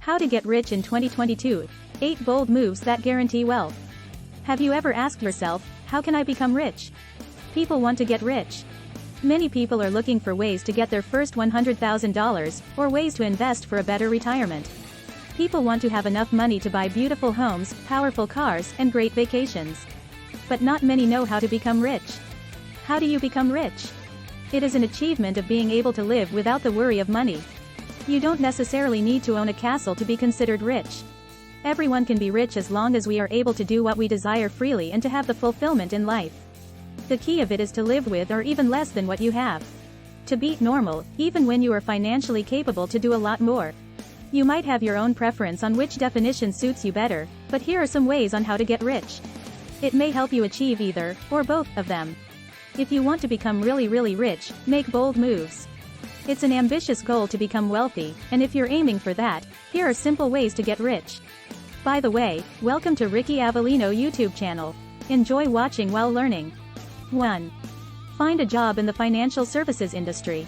How to get rich in 2022. 8 bold moves that guarantee wealth. Have you ever asked yourself, how can I become rich? People want to get rich. Many people are looking for ways to get their first $100,000, or ways to invest for a better retirement. People want to have enough money to buy beautiful homes, powerful cars, and great vacations. But not many know how to become rich. How do you become rich? It is an achievement of being able to live without the worry of money. You don't necessarily need to own a castle to be considered rich. Everyone can be rich as long as we are able to do what we desire freely and to have the fulfillment in life. The key of it is to live with or even less than what you have. To beat normal, even when you are financially capable to do a lot more. You might have your own preference on which definition suits you better, but here are some ways on how to get rich. It may help you achieve either, or both, of them. If you want to become really rich, make bold moves. It's an ambitious goal to become wealthy, and if you're aiming for that, here are simple ways to get rich. By the way, welcome to Ricky Avelino YouTube channel. Enjoy watching while learning. 1. Find a job in the financial services industry.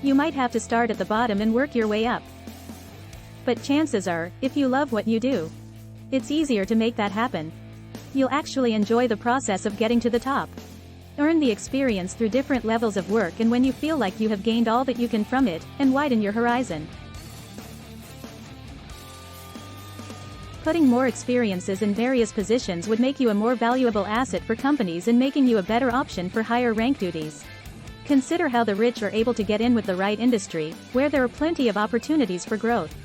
You might have to start at the bottom and work your way up. But chances are, if you love what you do, it's easier to make that happen. You'll actually enjoy the process of getting to the top. Earn the experience through different levels of work and when you feel like you have gained all that you can from it, and widen your horizon. Putting more experiences in various positions would make you a more valuable asset for companies and making you a better option for higher rank duties. Consider how the rich are able to get in with the right industry, where there are plenty of opportunities for growth.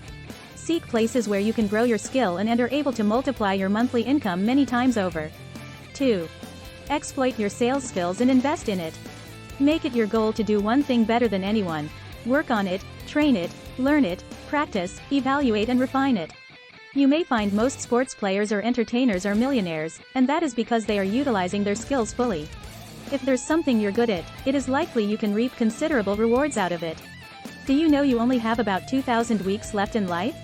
Seek places where you can grow your skill and are able to multiply your monthly income many times over. 2. Exploit your sales skills and invest in it. Make it your goal to do one thing better than anyone. Work on it, train it, learn it, practice, evaluate and refine it. You may find most sports players or entertainers are millionaires, and that is because they are utilizing their skills fully. If there's something you're good at, it is likely you can reap considerable rewards out of it. Do you know you only have about 2,000 weeks left in life?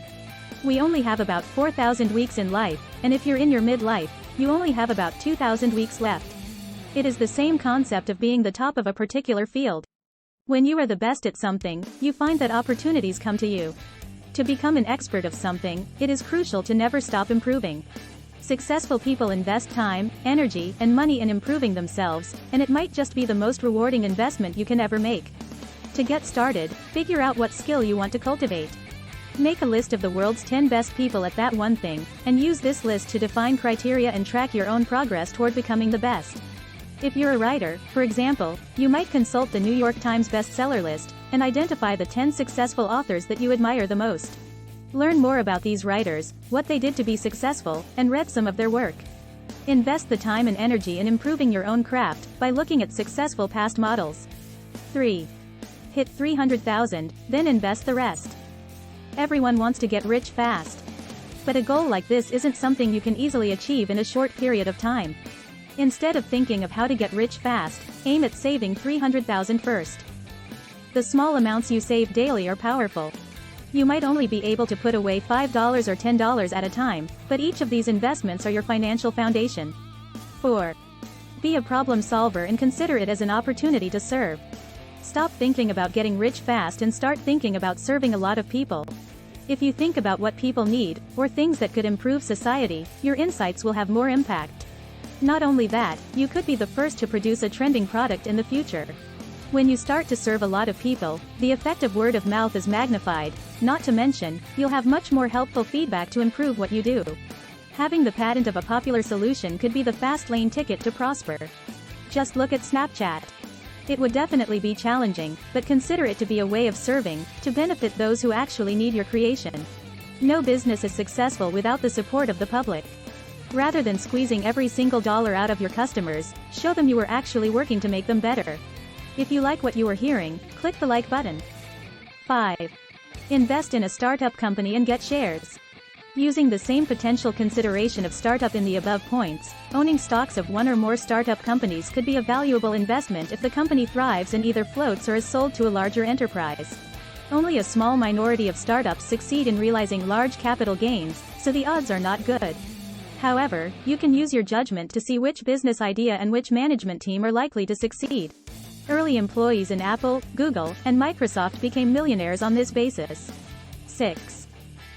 We only have about 4,000 weeks in life, and if you're in your midlife, you only have about 2,000 weeks left. It is the same concept of being the top of a particular field. When you are the best at something, you find that opportunities come to you. To become an expert of something, it is crucial to never stop improving. Successful people invest time, energy, and money in improving themselves, and it might just be the most rewarding investment you can ever make. To get started, figure out what skill you want to cultivate. Make a list of the world's 10 best people at that one thing, and use this list to define criteria and track your own progress toward becoming the best. If you're a writer, for example, you might consult the New York Times bestseller list, and identify the 10 successful authors that you admire the most. Learn more about these writers, what they did to be successful, and read some of their work. Invest the time and energy in improving your own craft, by looking at successful past models. 3. Hit 300,000, then invest the rest. Everyone wants to get rich fast. But a goal like this isn't something you can easily achieve in a short period of time. Instead of thinking of how to get rich fast, aim at saving 300,000 first. The small amounts you save daily are powerful. You might only be able to put away $5 or $10 at a time, but each of these investments are your financial foundation. 4. Be a problem solver and consider it as an opportunity to serve. Stop thinking about getting rich fast and start thinking about serving a lot of people. If you think about what people need, or things that could improve society, your insights will have more impact. Not only that, you could be the first to produce a trending product in the future. When you start to serve a lot of people, the effect of word of mouth is magnified, not to mention, you'll have much more helpful feedback to improve what you do. Having the patent of a popular solution could be the fast lane ticket to prosper. Just look at Snapchat. It would definitely be challenging, but consider it to be a way of serving, to benefit those who actually need your creation. No business is successful without the support of the public. Rather than squeezing every single dollar out of your customers, show them you are actually working to make them better. If you like what you are hearing, click the like button. 5. Invest in a startup company and get shares. Using the same potential consideration of startup in the above points, owning stocks of one or more startup companies could be a valuable investment if the company thrives and either floats or is sold to a larger enterprise. Only a small minority of startups succeed in realizing large capital gains, so the odds are not good. However, you can use your judgment to see which business idea and which management team are likely to succeed. Early employees in Apple, Google, and Microsoft became millionaires on this basis. 6.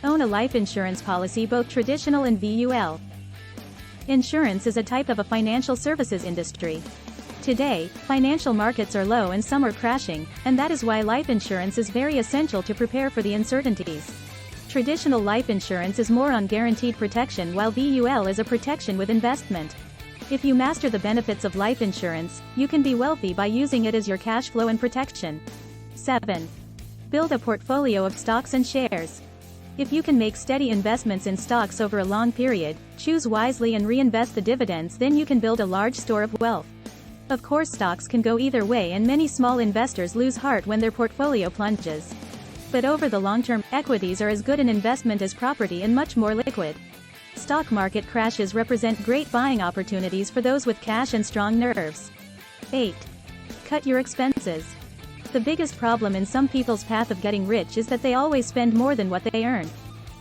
Own a life insurance policy, both traditional and VUL. Insurance is a type of a financial services industry. Today, financial markets are low and some are crashing, and that is why life insurance is very essential to prepare for the uncertainties. Traditional life insurance is more on guaranteed protection, while VUL is a protection with investment. If you master the benefits of life insurance, you can be wealthy by using it as your cash flow and protection. 7. Build a portfolio of stocks and shares. If you can make steady investments in stocks over a long period, choose wisely and reinvest the dividends, then you can build a large store of wealth. Of course, stocks can go either way, and many small investors lose heart when their portfolio plunges. But over the long term, equities are as good an investment as property and much more liquid. Stock market crashes represent great buying opportunities for those with cash and strong nerves. 8. Cut your expenses. The biggest problem in some people's path of getting rich is that they always spend more than what they earn.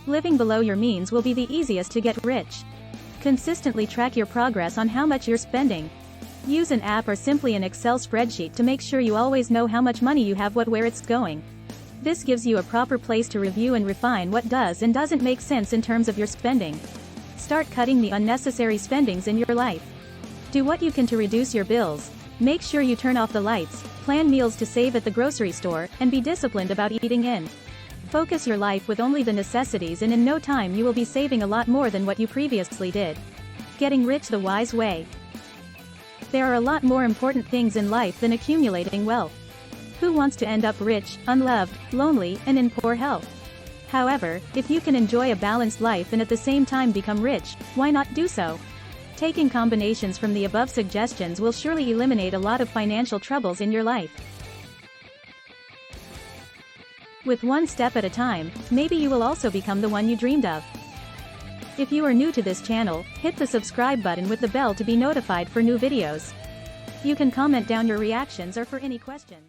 Living below your means will be the easiest to get rich. Consistently track your progress on how much you're spending. Use an app or simply an Excel spreadsheet to make sure you always know how much money you have, where it's going. This gives you a proper place to review and refine what does and doesn't make sense in terms of your spending. Start cutting the unnecessary spendings in your life. Do what you can to reduce your bills. Make sure you turn off the lights, plan meals to save at the grocery store, and be disciplined about eating in. Focus your life with only the necessities, and in no time you will be saving a lot more than what you previously did. Getting rich the wise way. There are a lot more important things in life than accumulating wealth. Who wants to end up rich, unloved, lonely, and in poor health? However, if you can enjoy a balanced life and at the same time become rich, why not do so? Taking combinations from the above suggestions will surely eliminate a lot of financial troubles in your life. With one step at a time, maybe you will also become the one you dreamed of. If you are new to this channel, hit the subscribe button with the bell to be notified for new videos. You can comment down your reactions or for any questions.